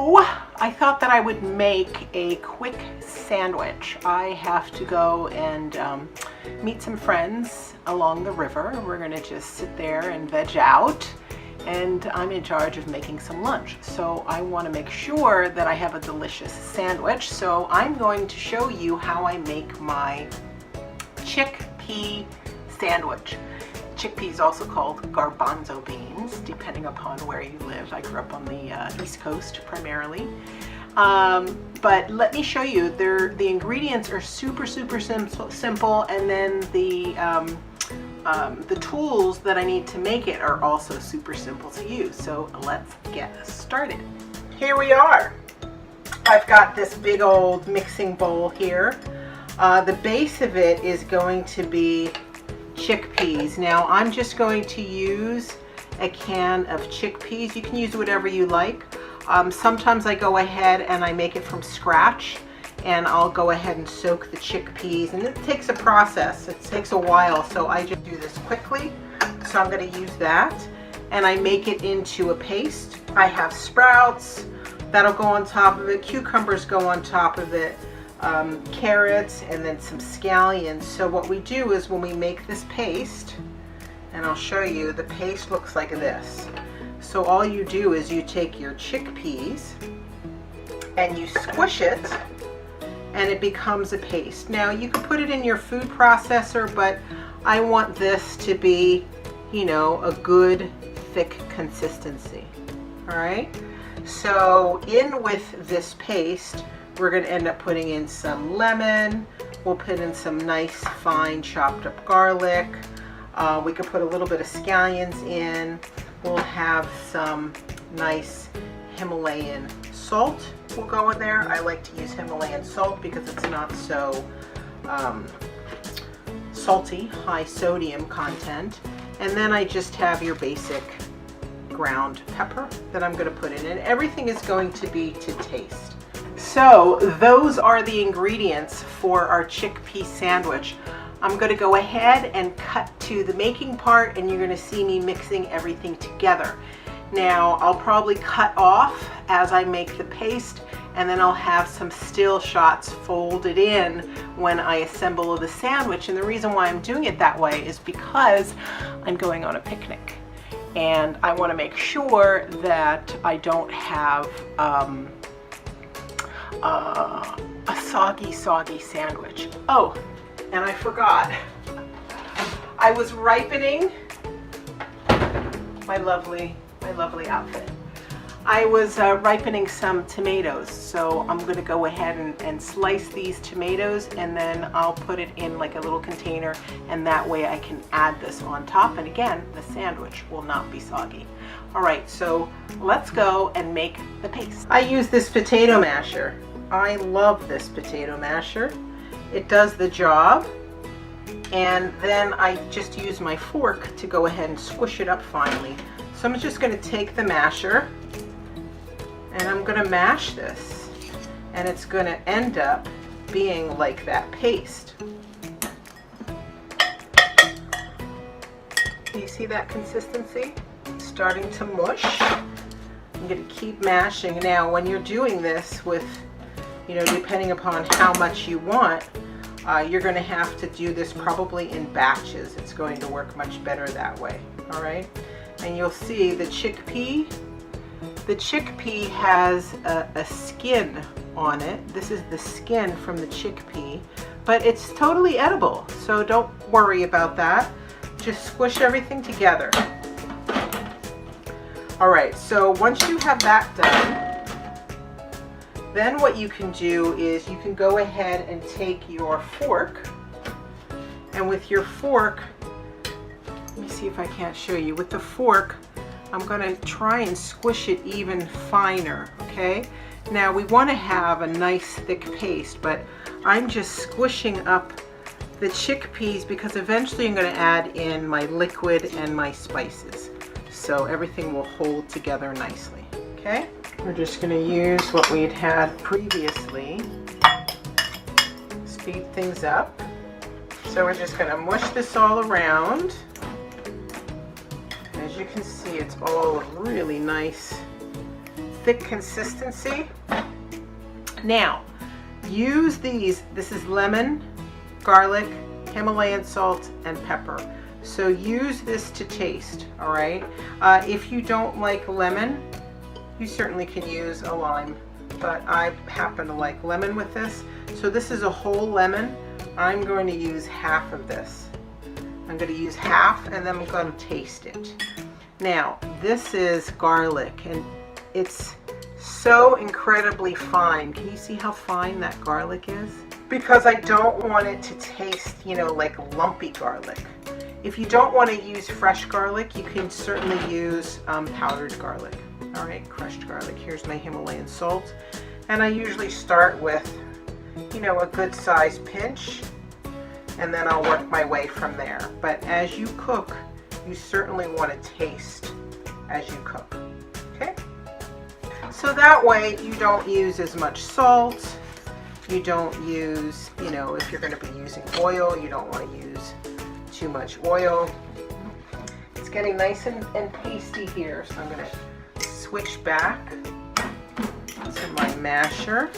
So I thought that I would make a quick sandwich. I have to go and meet some friends along the river. We're gonna just sit there and veg out, and I'm in charge of making some lunch. So I want to make sure that I have a delicious sandwich. So I'm going to show you how I make my chickpea sandwich. Chickpeas, also called garbanzo beans, depending upon where you live. I grew up on the East Coast primarily. But let me show you, the ingredients are super simple, and then the tools that I need to make it are also super simple to use. So let's get started. Here we are. I've got this big old mixing bowl here. The base of it is going to be chickpeas. Now I'm just going to use a can of chickpeas. You can use whatever you like. Sometimes I go ahead and I make it from scratch, and I'll go ahead and soak the chickpeas, and it takes a process. It takes a while, so I just do this quickly. So I'm going to use that, and I make it into a paste. I have sprouts that'll go on top of it, cucumbers go on top of it, carrots, and then some scallions. So what we do is when we make this paste, and I'll show you, the paste looks like this. So all you do is you take your chickpeas and you squish it, and it becomes a paste. Now you can put it in your food processor, but I want this to be, you know, a good thick consistency. All right, so in with this paste, we're going to end up putting in some lemon. We'll put in some nice fine chopped up garlic. We could put a little bit of scallions in. We'll have some nice Himalayan salt will go in there. I like to use Himalayan salt because it's not so salty, high sodium content. And then I just have your basic ground pepper that I'm going to put in, and everything is going to be to taste. So those are the ingredients for our chickpea sandwich. I'm going to go ahead and cut to the making part, and you're going to see me mixing everything together. Now I'll probably cut off as I make the paste, and then I'll have some still shots folded in when I assemble the sandwich. And the reason why I'm doing it that way is because I'm going on a picnic, and I want to make sure that I don't have a soggy sandwich. Oh, and I forgot, I was ripening my lovely outfit. I was ripening some tomatoes, so I'm going to go ahead and slice these tomatoes, and then I'll put it in like a little container, and that way I can add this on top, and again, the sandwich will not be soggy. All right, so let's go and make the paste. I use this potato masher. I love this potato masher. It does the job. And then I just use my fork to go ahead and squish it up finely. So I'm just going to take the masher, and I'm going to mash this, and it's going to end up being like that paste. Do you see that consistency? It's starting to mush. I'm going to keep mashing. Now when you're doing this with, you know, depending upon how much you want, you're going to have to do this probably in batches. It's going to work much better that way. All right, and you'll see the chickpea has a skin on it. This is the skin from the chickpea, but it's totally edible, so don't worry about that. Just squish everything together. All right, so once you have that done, then what you can do is you can go ahead and take your fork, and with your fork, let me see if I can't show you. With the fork, I'm going to try and squish it even finer, okay? Now we want to have a nice thick paste, but I'm just squishing up the chickpeas because eventually I'm going to add in my liquid and my spices. So everything will hold together nicely, okay? We're just going to use what we'd had previously. Speed things up. So we're just going to mush this all around. As you can see, it's all really nice thick consistency. Now, use these. This is lemon, garlic, Himalayan salt, and pepper. So use this to taste, all right? If you don't like lemon, you certainly can use a lime, but I happen to like lemon with this. So this is a whole lemon. I'm going to use half of this. I'm going to use half, and then I'm going to taste it. Now, this is garlic, and it's so incredibly fine. Can you see how fine that garlic is? Because I don't want it to taste, you know, like lumpy garlic. If you don't want to use fresh garlic, you can certainly use powdered garlic. All right, crushed garlic. Here's my Himalayan salt. And I usually start with, you know, a good sized pinch, and then I'll work my way from there. But as you cook, you certainly want to taste as you cook, okay? So that way you don't use as much salt. You don't use, you know, if you're going to be using oil, you don't want to use too much oil. It's getting nice and pasty here, so I'm going to switch back to my masher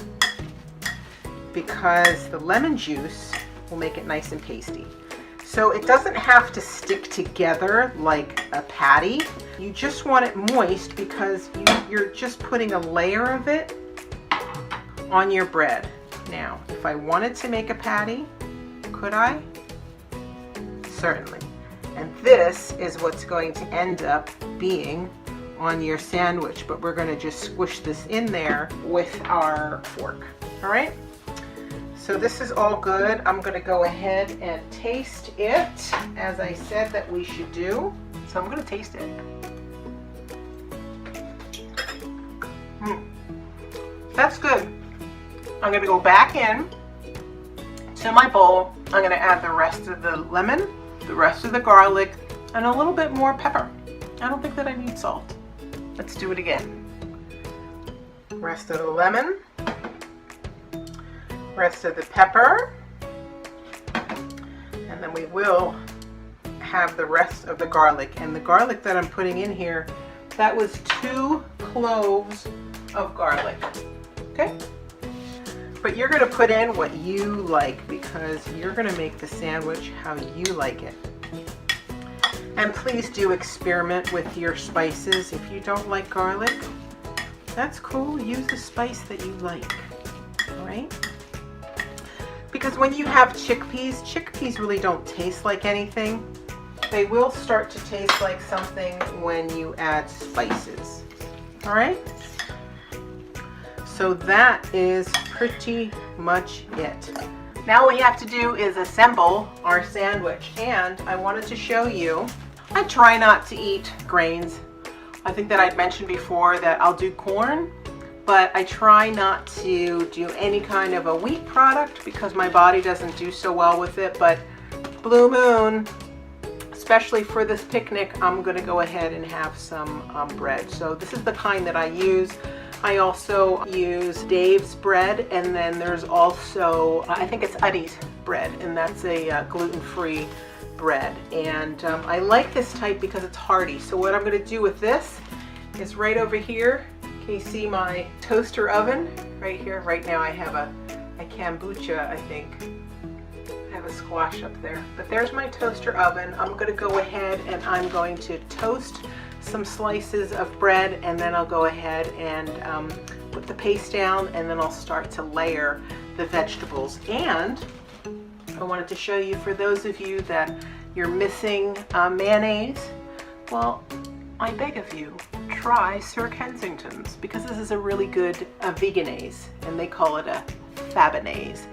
because the lemon juice will make it nice and pasty. So it doesn't have to stick together like a patty. You just want it moist because you're just putting a layer of it on your bread. Now, if I wanted to make a patty, could I? Certainly. And this is what's going to end up being on your sandwich, but we're going to just squish this in there with our fork. All right? So this is all good. I'm going to go ahead and taste it, as I said that we should do. So I'm going to taste it. That's good. I'm going to go back in to my bowl. I'm going to add the rest of the lemon, the rest of the garlic, and a little bit more pepper. I don't think that I need salt. Let's do it again. Rest of the lemon, rest of the pepper, and then we will have the rest of the garlic. And the garlic that I'm putting in here, that was 2 cloves of garlic, okay? But you're going to put in what you like because you're going to make the sandwich how you like it. And please do experiment with your spices. If you don't like garlic, that's cool. Use the spice that you like, all right? Because when you have chickpeas really don't taste like anything. They will start to taste like something when you add spices, all right? So that is pretty much it. Now what we have to do is assemble our sandwich, and I wanted to show you, I try not to eat grains. I think that I'd mentioned before that I'll do corn, but I try not to do any kind of a wheat product because my body doesn't do so well with it. But Blue Moon, especially for this picnic, I'm going to go ahead and have some bread. So this is the kind that I use. I also use Dave's bread, and then there's also, I think it's Uddy's bread, and that's a gluten-free bread. And I like this type because it's hearty. So what I'm going to do with this is right over here. Can you see my toaster oven right here? Right now I have a kombucha, I think. I have a squash up there. But there's my toaster oven. I'm going to go ahead and I'm going to toast some slices of bread, and then I'll go ahead and put the paste down, and then I'll start to layer the vegetables. And I wanted to show you, for those of you that you're missing mayonnaise, well, I beg of you, try Sir Kensington's, because this is a really good veganaise, and they call it a fabinaise.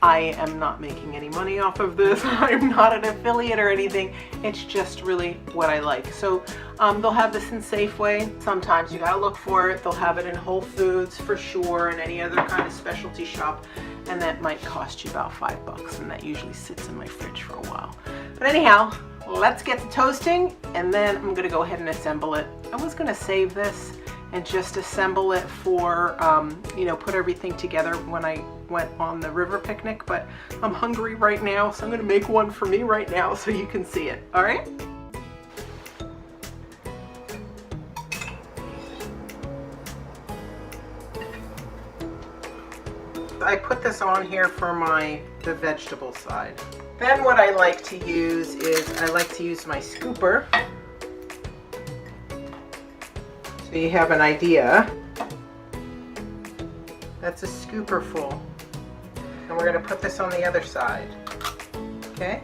I am not making any money off of this. I'm not an affiliate or anything. It's just really what I like. So they'll have this in Safeway. Sometimes you gotta look for it. They'll have it in Whole Foods for sure, and any other kind of specialty shop. And that might cost you about $5, and that usually sits in my fridge for a while. But anyhow, let's get to toasting, and then I'm gonna go ahead and assemble it. I was gonna save this and just assemble it for, you know, put everything together when I went on the river picnic, but I'm hungry right now, so I'm gonna make one for me right now so you can see it, all right? I put this on here for the vegetable side. Then what I like to use is I like to use my scooper. So you have an idea. That's a scooper full. And we're going to put this on the other side. Okay?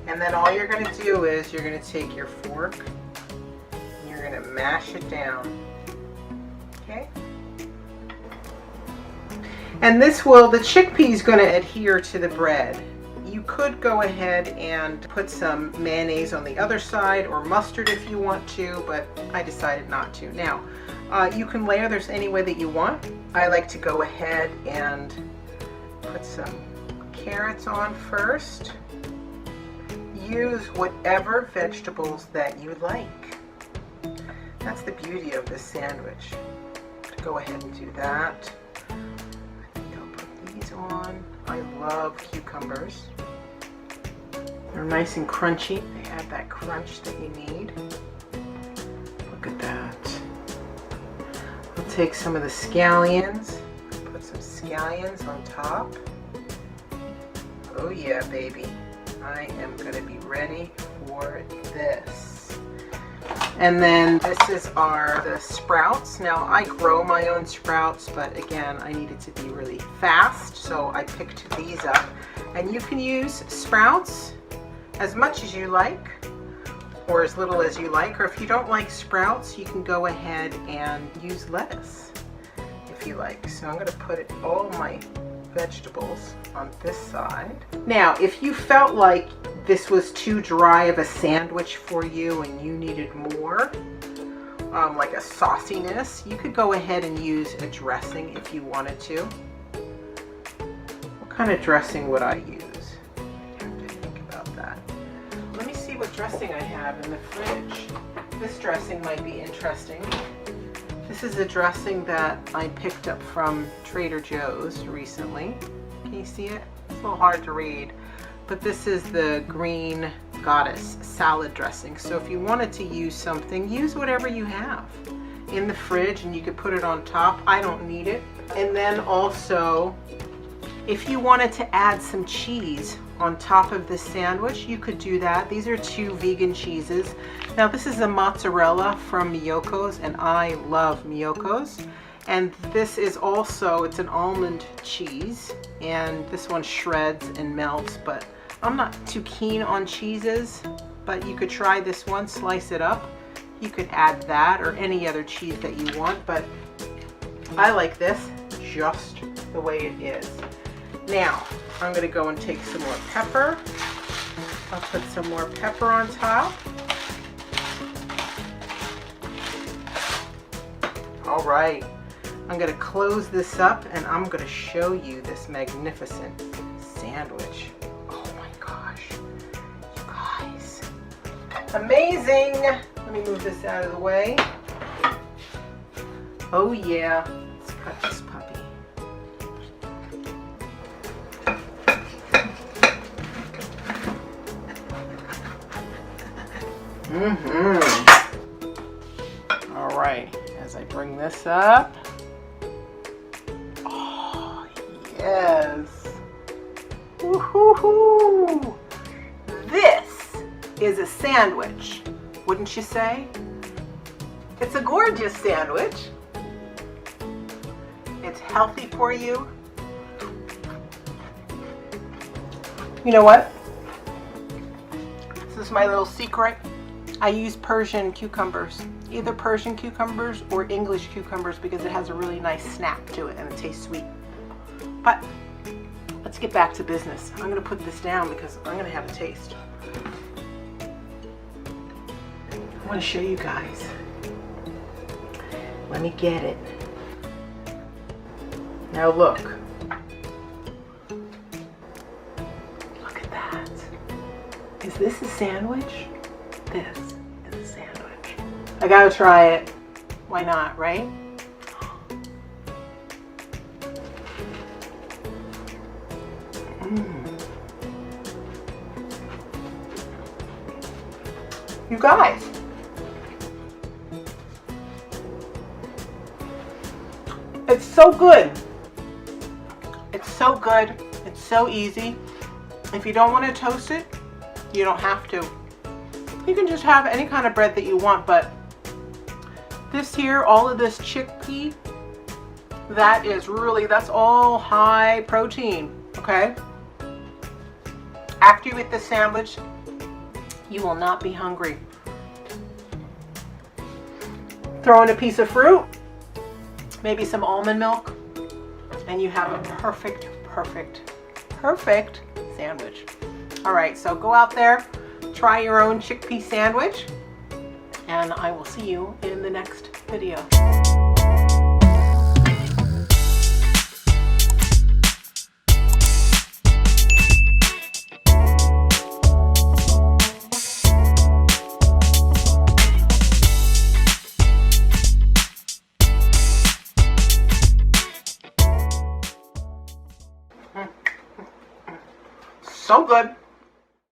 And then all you're going to do is you're going to take your fork and you're going to mash it down. Okay? And the chickpea is going to adhere to the bread. You could go ahead and put some mayonnaise on the other side or mustard if you want to, but I decided not to. Now, you can layer this any way that you want. I like to go ahead and put some carrots on first. Use whatever vegetables that you like. That's the beauty of this sandwich. Go ahead and do that. I think I'll put these on. I love cucumbers. They're nice and crunchy. They add that crunch that you need. Look at that. I'll take some of the scallions. Put some scallions on top. Oh yeah, baby. I am going to be ready for this. And then this is the sprouts. Now I grow my own sprouts, but again, I needed to be really fast, so I picked these up. And you can use sprouts as much as you like, or as little as you like, or if you don't like sprouts, you can go ahead and use lettuce if you like. So I'm going to put all my vegetables on this side. Now, if you felt like this was too dry of a sandwich for you and you needed more, like a sauciness, you could go ahead and use a dressing if you wanted to. What kind of dressing would I use? I have to think about that. Let me see what dressing I have in the fridge. This dressing might be interesting. This is a dressing that I picked up from Trader Joe's recently. Can you see it? It's a little hard to read. But this is the Green Goddess salad dressing. So if you wanted to use something, use whatever you have in the fridge and you could put it on top. I don't need it. And then also, if you wanted to add some cheese on top of this sandwich, you could do that. These are 2 vegan cheeses. Now this is a mozzarella from Miyoko's, and I love Miyoko's. And this is also, it's an almond cheese, and this one shreds and melts, but I'm not too keen on cheeses, but you could try this one, slice it up. You could add that or any other cheese that you want, but I like this just the way it is. Now, I'm going to go and take some more pepper. I'll put some more pepper on top. All right, I'm going to close this up and I'm going to show you this magnificent sandwich. Oh my gosh, you guys. Amazing. Let me move this out of the way. Oh yeah, let's cut this puppy. All right, as I bring this up. Oh, yes. Woohoo! This is a sandwich, wouldn't you say? It's a gorgeous sandwich. It's healthy for you. You know what? This is my little secret. I use Persian cucumbers, either Persian cucumbers or English cucumbers, because it has a really nice snap to it and it tastes sweet. But let's get back to business. I'm going to put this down because I'm going to have a taste. I want to show you guys. Let me get it. Now look. Look at that. Is this a sandwich? This is a sandwich. I gotta try it. Why not, right? You guys, it's so good. so good. It's so easy. If you don't want to toast it, you don't have to. You can just have any kind of bread that you want, but this here, all of this chickpea, that's all high protein, okay? After you eat this sandwich, you will not be hungry. Throw in a piece of fruit, maybe some almond milk, and you have a perfect sandwich. All right, so go out there, try your own chickpea sandwich, and I will see you in the next video. So good.